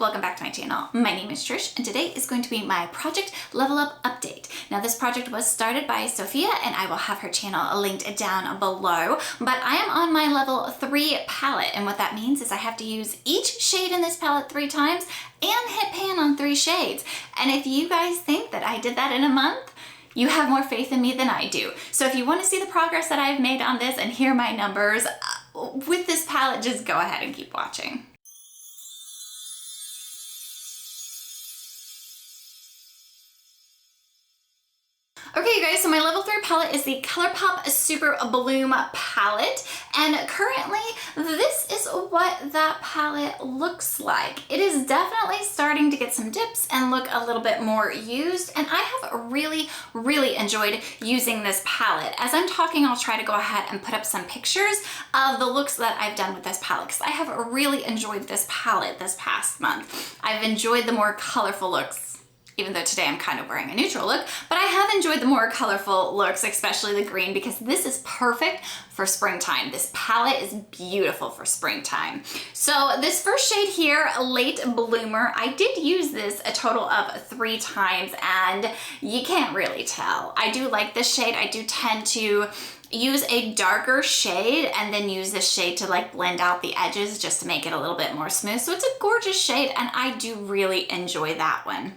welcome back to my channel. My name is Trish and today is going to be my project level up update. Now this project was started by Sophia and I will have her channel linked down below, but I am on my level 3 palette, and what that means is I have to use each shade in this palette 3 times and hit pan on 3 shades. And if you guys think that I did that in a month, you have more faith in me than I do. So if you want to see the progress that I've made on this and hear my numbers with this palette, just go ahead and keep watching. Okay, you guys, so my level 3 palette is the Colourpop Super Bloom palette, and currently this is what that palette looks like. It is definitely starting to get some dips and look a little bit more used, and I have really enjoyed using this palette. As I'm talking, I'll try to go ahead and put up some pictures of the looks that I've done with this palette, because I have really enjoyed this palette this past month. I've enjoyed the more colorful looks, even though today I'm kind of wearing a neutral look, but I have enjoyed the more colorful looks, especially the green, because this is perfect for springtime. This palette is beautiful for springtime. So this first shade here, Late Bloomer, I did use this a total of 3 times and you can't really tell. I do like this shade. I do tend to use a darker shade and then use this shade to like blend out the edges just to make it a little bit more smooth. So it's a gorgeous shade and I do really enjoy that one.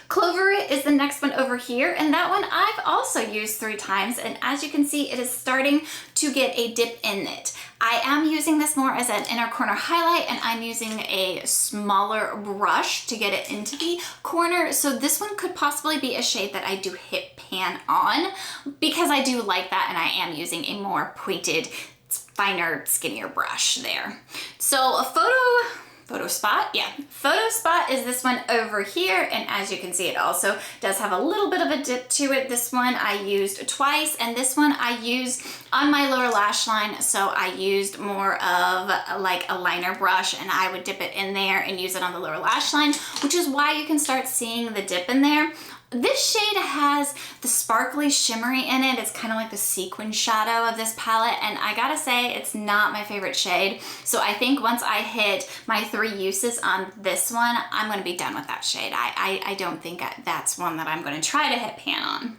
Clover is the next one over here, and that one I've also used 3 times, and as you can see, it is starting to get a dip in it. I am using this more as an inner corner highlight, and I'm using a smaller brush to get it into the corner, so this one could possibly be a shade that I do hit pan on, because I do like that, and I am using a more pointed, finer, skinnier brush there. So a Photo Spot, yeah. Photo Spot is this one over here, and as you can see, it also does have a little bit of a dip to it. This one I used twice, and this one I used on my lower lash line, so I used more of like a liner brush, and I would dip it in there and use it on the lower lash line, which is why you can start seeing the dip in there. This shade has the sparkly shimmery in it. It's kind of like the sequin shadow of this palette, and I gotta say it's not my favorite shade. So I think once I hit my 3 uses on this one, I'm gonna be done with that shade. I don't think that's one that I'm gonna try to hit pan on.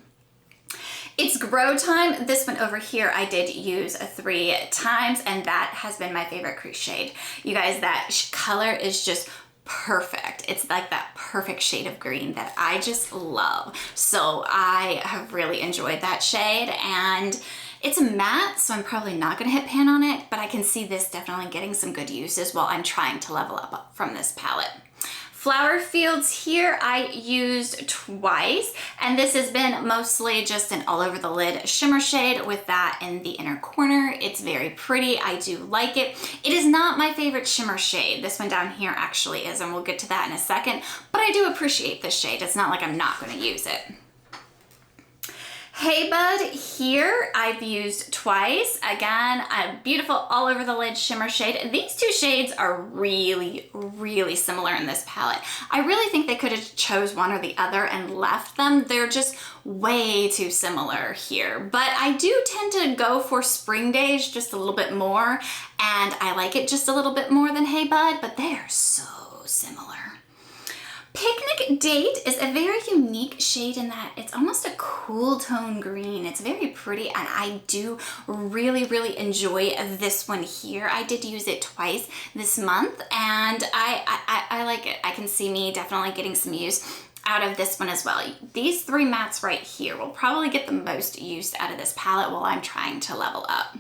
It's Grow Time. This one over here I did use 3 times, and that has been my favorite crease shade. You guys, that color is just perfect. It's like that perfect shade of green that I just love. So I have really enjoyed that shade, and it's a matte, so I'm probably not gonna hit pan on it, but I can see this definitely getting some good uses while I'm trying to level up from this palette. Flower Fields here I used twice, and this has been mostly just an all over the lid shimmer shade with that in the inner corner. It's very pretty. I do like it. It is not my favorite shimmer shade. This one down here actually is, and we'll get to that in a second, but I do appreciate this shade. It's not like I'm not going to use it. Hey Bud here I've used twice. Again, a beautiful all over the lid shimmer shade. These 2 shades are really similar in this palette. I really think they could have chose one or the other and left them. They're just way too similar here. But I do tend to go for Spring Days just a little bit more, and I like it just a little bit more than Hey Bud, but they are so similar. Picnic Date is a very unique shade in that it's almost a cool tone green. It's very pretty, and I do really enjoy this one here. I did use it twice this month, and I like it. I can see me definitely getting some use out of this one as well. These 3 mattes right here will probably get the most use out of this palette while I'm trying to level up.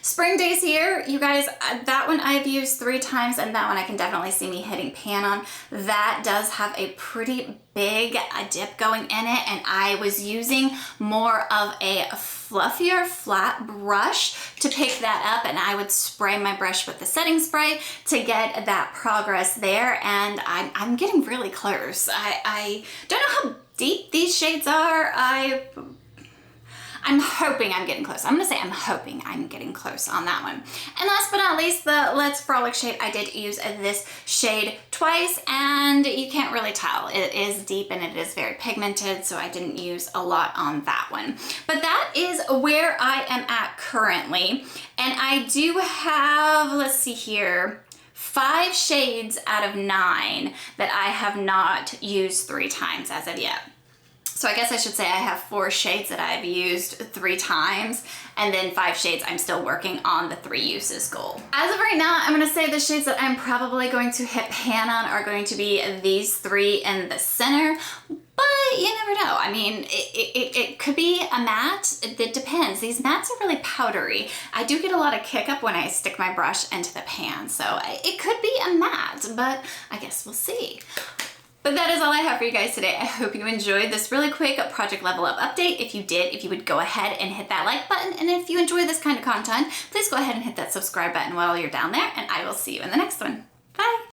Spring Days here, you guys, that one I've used 3 times, and that one I can definitely see me hitting pan on. That does have a pretty big dip going in it, and I was using more of a fluffier flat brush to pick that up, and I would spray my brush with the setting spray to get that progress there, and I'm getting really close. I don't know how deep these shades are. I'm hoping I'm getting close. I'm gonna say I'm hoping I'm getting close on that one. And last but not least, the Let's Frolic shade. I did use this shade twice, and you can't really tell. It is deep and it is very pigmented, so I didn't use a lot on that one. But that is where I am at currently. And I do have, let's see here, 5 shades out of 9 that I have not used 3 times as of yet. So I guess I should say I have 4 shades that I've used 3 times, and then 5 shades I'm still working on the 3 uses goal. As of right now, I'm gonna say the shades that I'm probably going to hit pan on are going to be these 3 in the center, but you never know. I mean, it could be a matte. It depends. These mattes are really powdery. I do get a lot of kick up when I stick my brush into the pan, so it could be a matte, but I guess we'll see. But that is all I have for you guys today. I hope you enjoyed this really quick project level up update. If you did, if you would go ahead and hit that like button. And if you enjoy this kind of content, please go ahead and hit that subscribe button while you're down there, and I will see you in the next one. Bye.